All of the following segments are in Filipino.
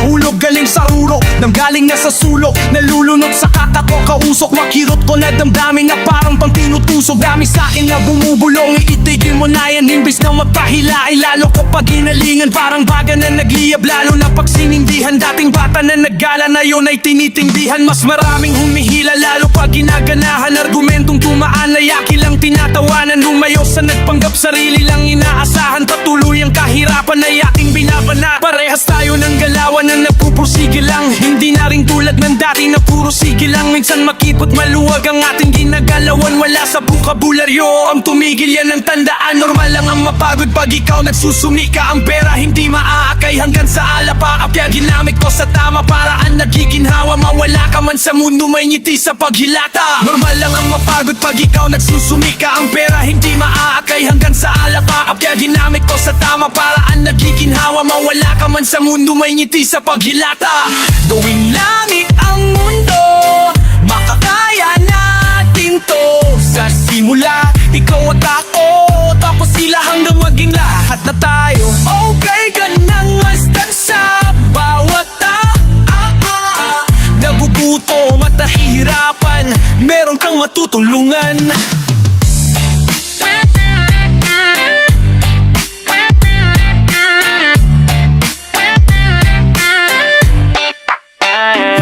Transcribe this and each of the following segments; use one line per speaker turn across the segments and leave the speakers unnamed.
nahulog galing sa ruro, nanggaling na sa sulok, nalulunod sa katako, kausok, makirot ko na damdamin na parang pang tinutusok. Dami sa'kin na bumubulong, iitigil mo na yan imbis na magpahila. Lalo ko pag inalingan, parang baga na nagliyab. Lalo na pag sinindihan, dating bata na naggala na yun ay tinitindihan. Mas maraming humihila, lalo pag ginaganahan. Argumentong tumaan na yaki lang tinatawanan. Lumayo sa nagpanggap, sarili lang inaasahan. Patuloy ang kahirapan na yaking binabana. Parehas tayo ng galawan na nagpupursige lang. Hindi na rin tulad ng dati na puro sige lang. Minsan makipot maluwag ang ating ginagalawan. Wala sa bukabularyo ang tumigil, yan ang tandaan. Normal lang ang mapagod pag ikaw nagsusumika. Ang pera hindi maaakay hanggang sa alapaap. Kaya ginamit ko sa tama paraan, nagiginhawa. Mawala ka man sa mundo, may ngiti sa paghilata. Normal lang ang mapagod pag ikaw nagsusumika. Ang pera hindi maaakay hanggang sa alapaap. Kaya ginamit ko sa tama paraan, nagiginhawa. Mawala ka man sa mundo, may ngiti sa paghilata. Gawing langit ang mundo, makakaya natin to. Sa simula, ikaw at ako, tapos sila hanggang maging lahat na tayo. Okay ka nang mastan sa bawat nagugutom at nahihirapan, meron kang matutulungan.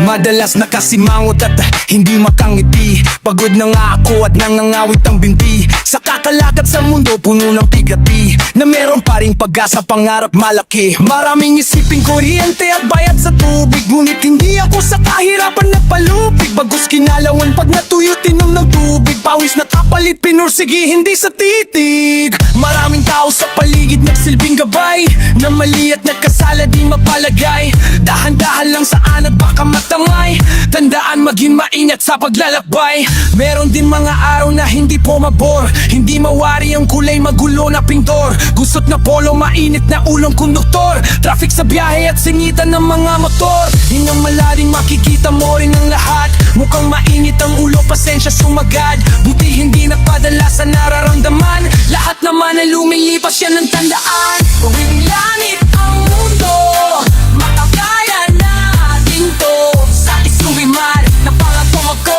Madalas nakasimangot at hindi makangiti. Pagod na nga ako at nangangawit ang binti. Sa kakalakad sa mundo puno ng tigati, na meron pa ring pag-asa, pangarap malaki. Maraming isiping kuryente at bayad sa tubig, ngunit hindi ako sa kahirapan nagpalupig. Bagus kinalawan pag natuyo tinom ng tubig. Pawis na kapalit pinursigi hindi sa titig. Maraming tao sa paligid nagsilbing gabay, na mali at nagkasala di mapalagay. Dahan-dahan lang saan at baka matamay. Tandaan maging maingat sa paglalakbay. Meron din mga araw na hindi pumabor, hindi mawari ang kulay, magulo na pindor. Gusot na polo, mainit na ulong konduktor. Traffic sa biyahe at singitan ng mga motor. Hinang malaring makikita mo rin ang lahat. Mukhang mainit ang ulo, pasensya sumagad. Buti hindi nagpadala sa nararamdaman. Lahat naman ay lumilipas, yan ang tandaan. Gawing langit ang mundo, makakaya natin to. Sa isuwiman, napangatong ako,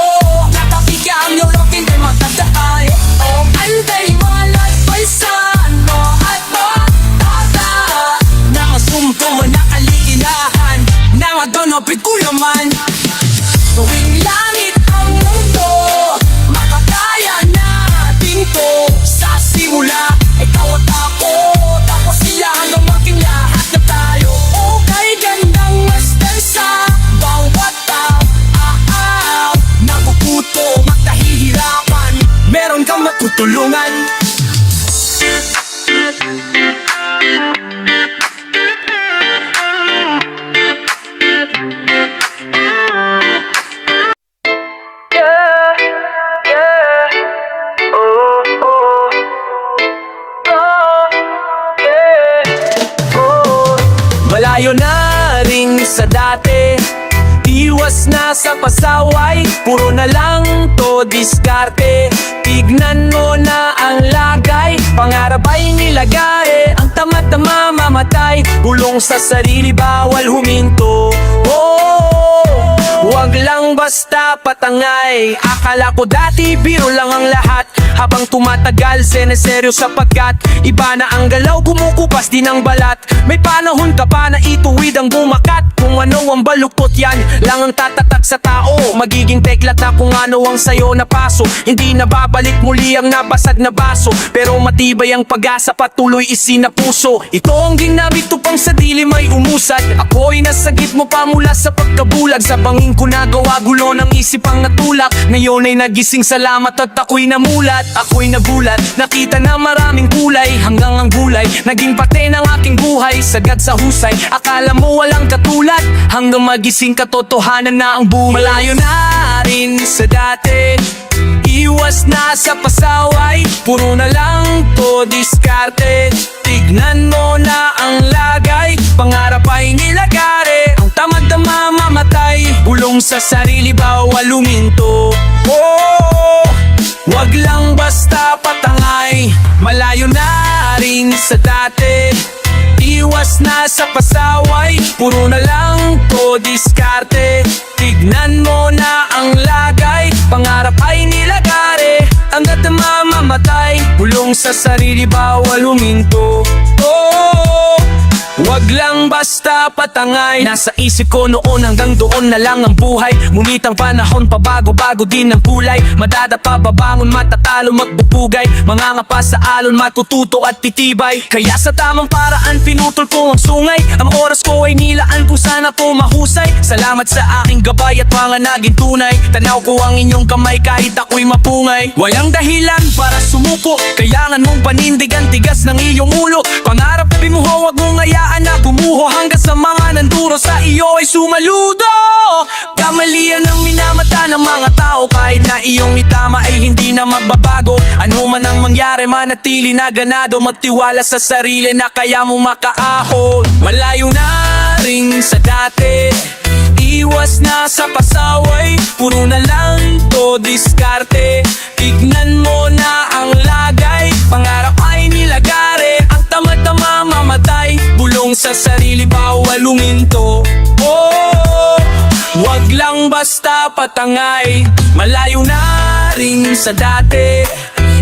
nakapika ang lorok, hindi matandaan. Antay malagpay sa ano at matata. Nakasumpo man nakalikilahan, nangadonopit ko naman. Gawing langit ang mundo, makakaya natin to. Sa simula, ikaw at ako, tapos sila hanggang maging lahat na tayo. Okay, gandang masdan sa bawat tao. Nagugutom at nahihirapan, meron kang matutulungan. Malayo na rin sa dati, iwas na sa pasaway. Puro na lang to diskarte. Tignan mo na ang lagay, pangarap ay nilagay. Ang tamad na mamamatay, bulong sa sarili, bawal huminto. Huwag lang basta patangay. Akala ko dati biro lang ang lahat, habang tumatagal seneseryo sapagkat iba na ang galaw, kumukupas din ang balat. May panahon ka pa na ituwid ang bumakat. Kung ano ang baluktot, yan lang ang tatatak sa tao. Magiging teklat na kung ano ang sayo na paso. Hindi na babalik muli ang nabasag na baso, pero matibay ang pag-asa, patuloy isinapuso. Ito ang ginamit upang sa dilim ay umusad. Ako'y nasagip mo pa mula sa pagkabulag. Sa bangin ko nagawa, gulo ng isip ang natulak. Ngayon ay nagising, salamat at ako'y namulat. Ako'y nagulat, nakita na maraming kulay. Hanggang ang gulay, naging parte ng aking buhay. Sagad sa husay, akala mo walang katulad. Hanggang magising, katotohanan na ang buhay. Malayo na rin sa dati, iwas na sa pasaway. Puro na lang to diskarte. Tignan mo na ang lagay, pangarap ay nilagare. Ang tamad na mamamatay, bulong sa sarili, bawal huminto. Wag lang basta patangay. Malayo na rin sa dati, Iwas na sa pasaway, puro na lang to diskarte. Tignan mo na ang lagay, pangarap ay nilagare. Hanggat na mamamatay, bulong sa sarili bawal huminto. Oh, wag lang basta patangay. Nasa isip ko noon hanggang doon na lang ang buhay. Mumitang panahon pabago-bago din ang kulay. Madadapa babangon matatalo magbubugay. Mangangapa sa alon matututo at titibay. Kaya sa tamang paraan pinutol ko ang sungay. Ang oras ko ay nilaan kung sana po mahusay. Salamat sa aking gabay at mga naging tunay. Tanaw ko ang inyong kamay kahit ako'y mapungay. Walang dahilan para sumuko, kailangan mong panindigan tigas ng iyong ulo. Pangarap na bimuho, wag mong hayaan na bumuho. Hanggang sa mga nanduro sa iyo ay sumaludo. Kamalian ang minamata ng mga tao, kahit na iyong itama ay hindi na magbabago. Ano man ang mangyari, manatili na ganado. Magtiwala sa sarili na kaya mo makaahon. Malayo na rin sa dati, iwas na sa pasaway, puro na lang to diskarte. Tignan mo na ang lagay, pangarap ay nilagare. Ang tamad na mamamatay, bulong sa sarili bawal huminto. Oh, wag lang basta patangay. Malayo na rin sa dati,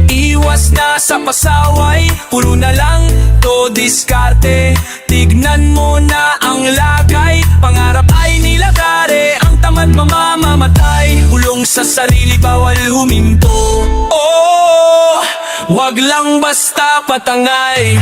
iwas na sa pasaway, puro na lang to diskarte. Tignan mo na ang lagay, pangarap ay nilagare. Ang tamad mamamatay, bulong sa sarili bawal huminto. Oh, wag lang basta patangay.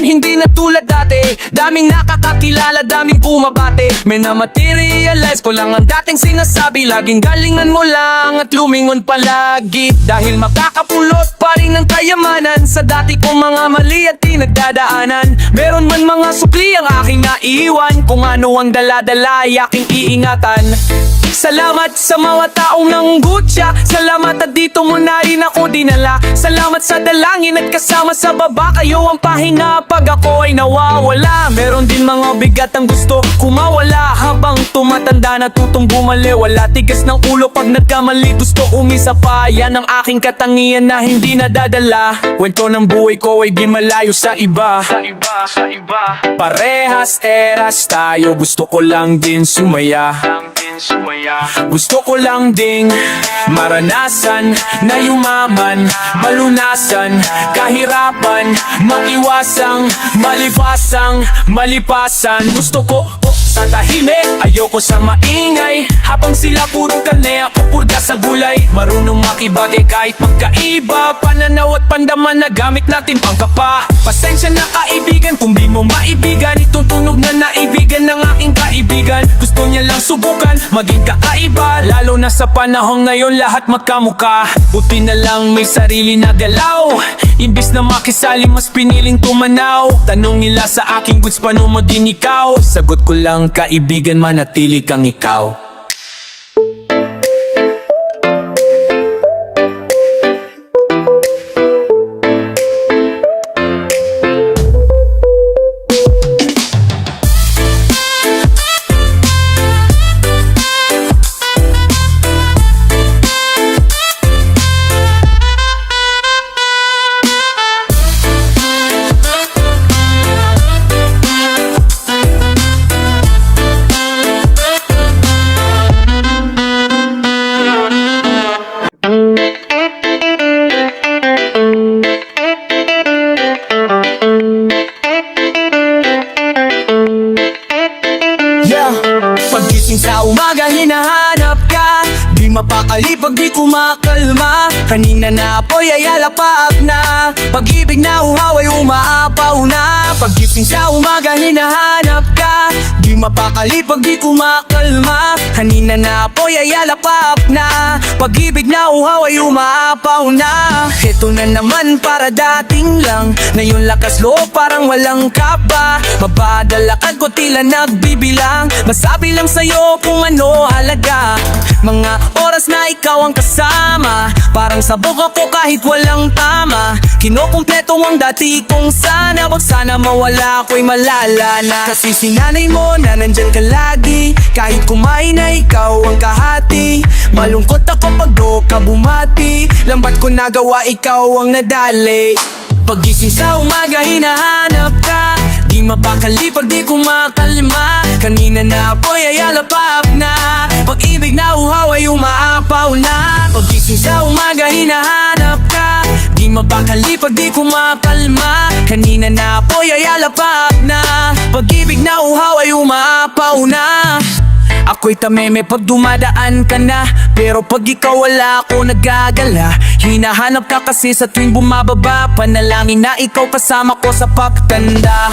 Hindi na tulad dati, daming nakakakilala, daming bumabate. May na materialize ko lang ang dating sinasabi. Laging galingan mo lang at lumingon palagi, dahil makakapulot pa rin ng kayamanan sa dati kong mga mali at di nagdadaanan. Meron man mga supli ang aking naiwan, kung ano ang daladala ay aking iingatan. Salamat sa mga taong nanggutya, salamat at dito mo na rin ako dinala. Salamat sa dalangin at kasama sa baba, kayo ang pahinga pag ako ay nawawala. Meron din mga bigat ang gusto kumawala, habang tumatanda natutong bumali. Wala tigas ng ulo pag nagkamali, gusto umisa pa. Yan ang aking katangian na hindi nadadala. Kwento ng buhay ko ay di malayo sa iba. Parehas eras tayo, gusto ko lang din sumaya. Gusto ko lang ding maranasan na yumaman, malunasan, kahirapan, maiwasang, malipasan. Gusto ko sa tahimik, ayoko sa maingay. Habang sila puro kalne, ako purga sa gulay. Marunong makibagay kahit magkaiba, pananaw at pandaman na gamit natin pangkapa. Pasensya na kaibigan kung di mo maibigan itong tunog na naibigan ng aking kaibigan. Gusto niya lang subukan, maging kakaiba, lalo na sa panahon ngayon lahat magkamuka. Buti na lang may sarili na galaw, imbis na makisali mas piniling tumanaw. Tanong nila sa aking goods, paano mo din ikaw? Sagot ko lang, kaibigan, manatili kang ikaw. Pagising sa umaga hinahanap ka, di mapakali pag di kumakalma. Kanina na apoy ay alapaap na, pag-ibig na uhaw ay umaapaw na. Pagising sa umaga hinahanap ka, di mapakali pag di kumakalma. Kanina na apoy ay alapap na, pag-ibig na uhaw ay umaapaw na. Ito na naman para dating lang, ngayon lakas loob parang walang kaba. Mabadalakad ko tila nagbibilang, masabi lang sa'yo kung ano halaga. Mga oras na ikaw ang kasama, parang sabog ako kahit walang tama. Kinukumpleto ang dati kong sana, wag sana mawala ako'y malala na. Kasi sinanay mo na nandyan ka lagi, kahit kumain na ikaw ang kahati. Malungkot ako pag do ka bumati, lambat ko nagawa ikaw ang nadali. Pagising sa umaga hinahanap ka, di mapakali pag di kumakalma. Kanina na apoy ay alapap na, pag-ibig na uhaw ay umaapaw na. Pagising sa umaga hinahanap ka, di mapakali pag di kumakalma. Kanina na apoy ay alapap na, pag-ibig na uhaw ay umaapaw na. Ako'y tameme pag dumadaan ka na, pero pag ikaw wala ako nagagala. Hinahanap ka kasi sa tuwing bumababa, panalangin na ikaw kasama ko sa pagtanda.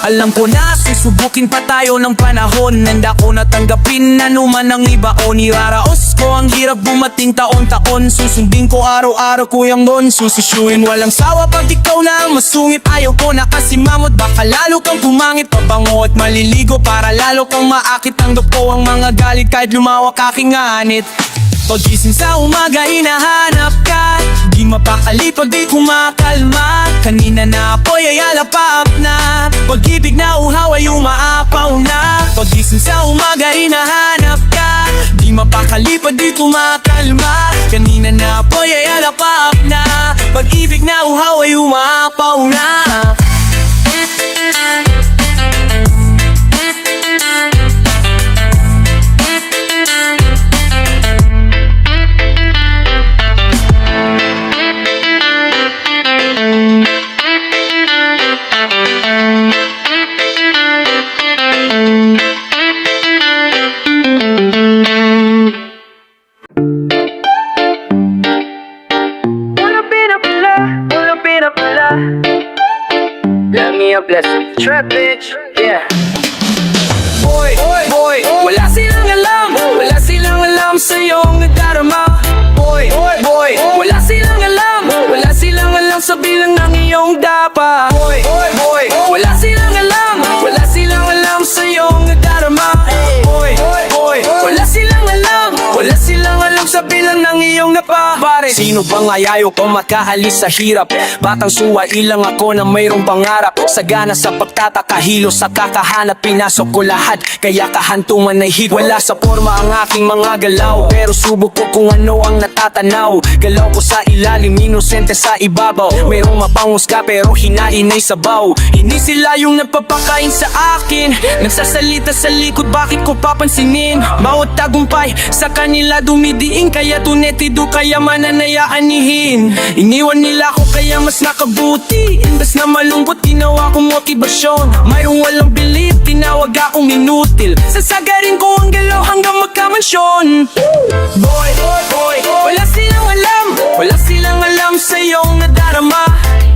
Alam ko na susubukin pa tayo ng panahon, handa ko na tanggapin anuman ang iba o niraraos ko. Ang hirap bumating taon-taon, susundin ko araw-araw ko yung don. Sususyuin walang sawa pag ikaw na ang masungit. Ayaw ko na kasi mamot, baka lalo kang pumangit. Pabango at maliligo para lalo kang maakit. Tanggap ko ang mga galit kahit lumawak aking anit. Pagising sa umaga hinahanap ka, di mapakali pag di kumakalma. Kanina na apoy ay alapap na, pag-ibig na uhaw ay umaapaw na. Pagising sa umaga hinahanap ka, di mapakali pag di kumakalma. Kanina na apoy ay alapap na, pag-ibig na uhaw ay umaapaw na.
Let me up, let's trap bitch, yeah.
Boy, wala silang alam, wala silang alam sa iyong nadarama. Boy, wala silang alam, wala silang alam sa bilang ng iyong dapa. Boy, wala silang alam, wala silang alam sa iyong nadarama. Boy, wala silang alam, wala silang alam sa bilang ng iyong napa. Sino bang ayayo ko makahalis sa hirap? Batang suwa ilang ako na mayroong pangarap. Sagana sa pagtatakahilo sa kakahanap, pinasok ko lahat kaya kahantungan ay higit. Wala sa forma ang aking mga galaw, pero subok ko kung ano ang natatanaw. Galaw ko sa ilalim, inosente sa ibabaw. Mayroong mapangos ka pero hinain ay sabaw. Hindi sila yung nagpapakain sa akin, nagsasalita sa likod, bakit ko papansinin? Bawat tagumpay sa kanila dumidiin, kaya tunetido kaya mananayaanihin. Iniwan nila ako kaya mas nakabuti, imbes na malungkot ginawa kong motibasyon. Mayroong walang belief, tinawag akong inutil. Sasagarin ko ang galaw hanggang magkamansyon. Boy, wala silang alam, wala silang alam sa iyong nadarama.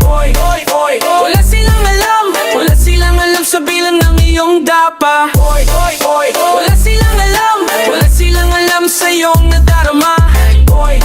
Boy, wala silang alam, wala silang alam sa bilang ng iyong dapa. Boy, wala silang alam, wala silang alam sa iyong nadarama. Boy,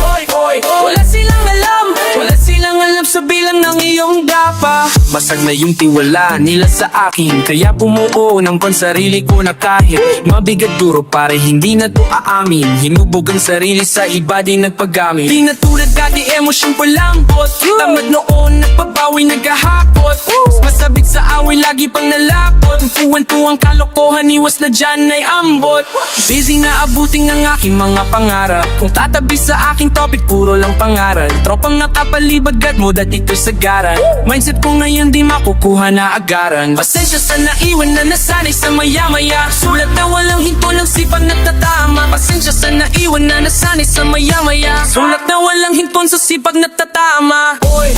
wala silang alam, wala silang alam sa bilang ng iyong dapa. Basag na yung tiwala nila sa akin, kaya bumuo ng pansarili ko na kahit mabigat duro pare hindi na to aamin. Hinubog ang sarili sa iba din nagpagamit. Di na tulad dati emosyon palambot, tamad noon nagpabawi naghahakot. Masabit sa away lagi pang nalapot, tuwan-tuwang kalokohan iwas na dyan ay ambot. Busy na abuting ang aking mga pangarap, kung tatabi sa aking topic puro lang pangaral. Tropang nakapalibag at modat ito'y sagaran. Mindset ko ngayon di makukuha na agaran. Pasensya sa naiwan na nasanay sa maya-maya, sulat na walang hinto ng sipag nagtatama. Pasensya sa naiwan na nasanay sa maya-maya, sulat na walang hinton sa sipag nagtatama. Boy,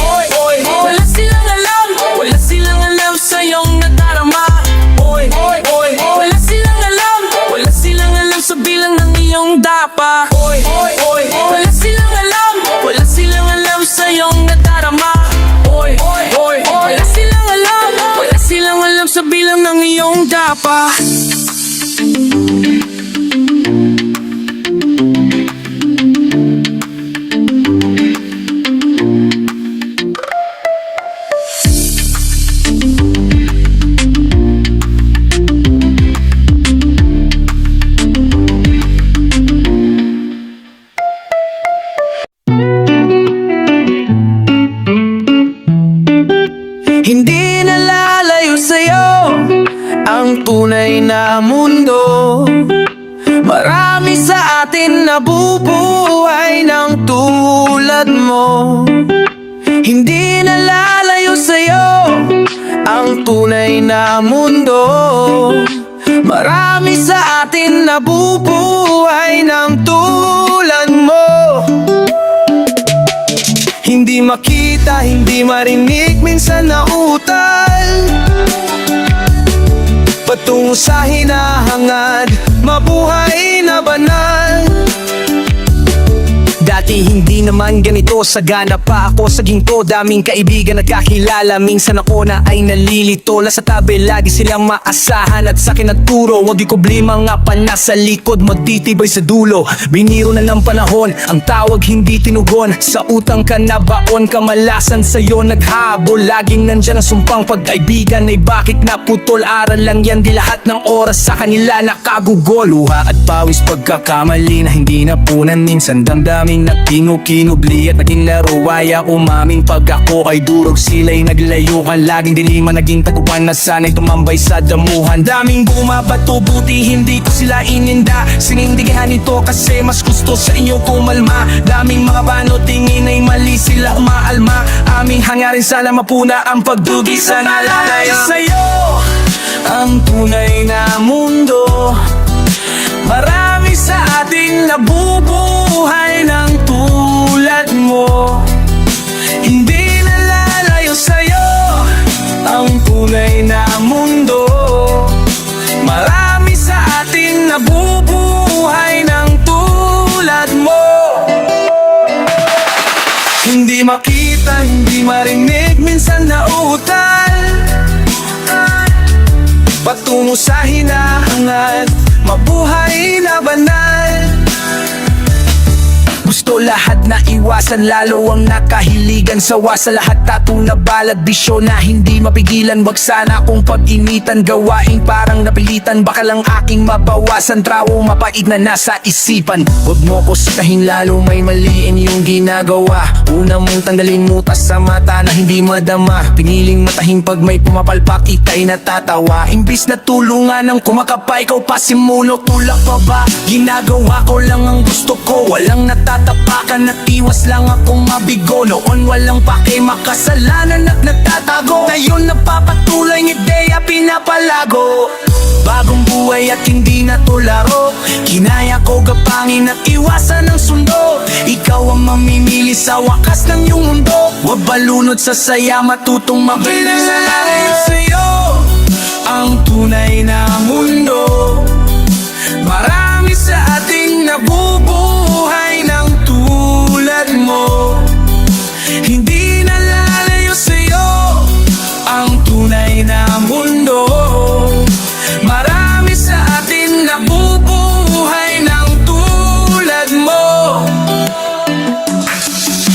wala silang alam, wala silang alam sa iyong nadarama. Boy, wala silang alam, wala silang alam sa bilang ng iyong dapa. Boy, wala silang alam, wala silang alam sa iyong nadarama. Wala silang alam, wala silang alam sa bilang ng iyong dapa. Hindi nalalayo sa'yo ang tunay na mundo. Marami sa atin nabubuhay ng tulad mo. Hindi nalalayo sa'yo ang tunay na mundo. Marami sa atin nabubuhay ng tulad mo. Hindi makita, hindi marinig, minsan nautal patungo sa hinahangad, mabuhay na banal. Dati hindi naman ganito, sagana pa ako sa ginto. Daming kaibigan at kakilala, minsan ako na ay nalilito. Sa tabi lagi silang maasahan at sa kinaturo. Huwag di problema nga pa nasa likod, magtitibay sa dulo. Biniro na ng panahon, ang tawag hindi tinugon. Sa utang ka na baon, kamalasan sa'yo naghabol. Laging nandyan ang sumpang pagkaibigan ay bakit naputol. Aral lang yan, di lahat ng oras sa kanila nakagugol. Luha at pawis pagkakamali na hindi napunan. Minsan damdamin na kinukinubli at naging laro. Ay umaming pag ako ay durog, sila'y naglayuhan. Laging diliman, naging tagupan na sana'y tumambay sa damuhan. Daming bumabato, buti hindi ko sila ininda. Sinindigihan ito kasi mas gusto sa inyo kumalma. Daming mga bano, tingin ay mali sila umaalma. Aming hangarin sana mapuna ang pagdugi sa nalalayo sa'yo ang tunay na mundo. Marami sa ating nabubuhay ng tulad mo. Hindi nalalayo sa'yo ang tunay na mundo. Marami sa ating nabubuhay ng tulad mo. Hindi makita, hindi marinig, minsan nautal patungo sa hinahangad, mabuhay na banal. Gusto lahat na iwasan, lalo ang nakahiligan. Sawa sa lahat, tattoo na balat, bisyo na hindi mapigilan. Wag sana kung pag-initan, gawain parang napilitan. Baka lang aking mabawasan, trawo mapait na nasa isipan. Wag mo ko sitahin, lalo may maliin yung ginagawa. Una mong tanggalin mutas sa mata na hindi madama. Piniling matahin pag may pumapalpak, ika'y natatawa. Imbis na tulungan ng kumakapay, ikaw pa simulo, tulak pa ba? Ginagawa ko lang ang gusto ko, walang natatapakan at iwas lang akong mabigo. Noon walang pake, makasalanan at nagtatago. Ngayon napapatuloy ng ideya, pinapalago. Bagong buhay at hindi na to laro. Kinaya ko gapangin at iwasan ang sundo. Ikaw ang mamimili sa wakas ng iyong mundo. Huwag balunod sa saya, matutong mabilis sa langit sa'yo ang tunay na mundo. Marami sa ating nabubuhay ng tulad mo. Hindi nalalayo sa'yo ang tunay na mundo. Marami sa atin nabubuhay ng tulad mo.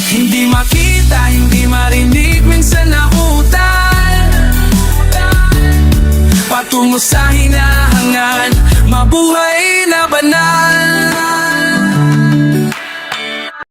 Hindi makita, hindi marinig, minsan nautal patungo sa hinahangad,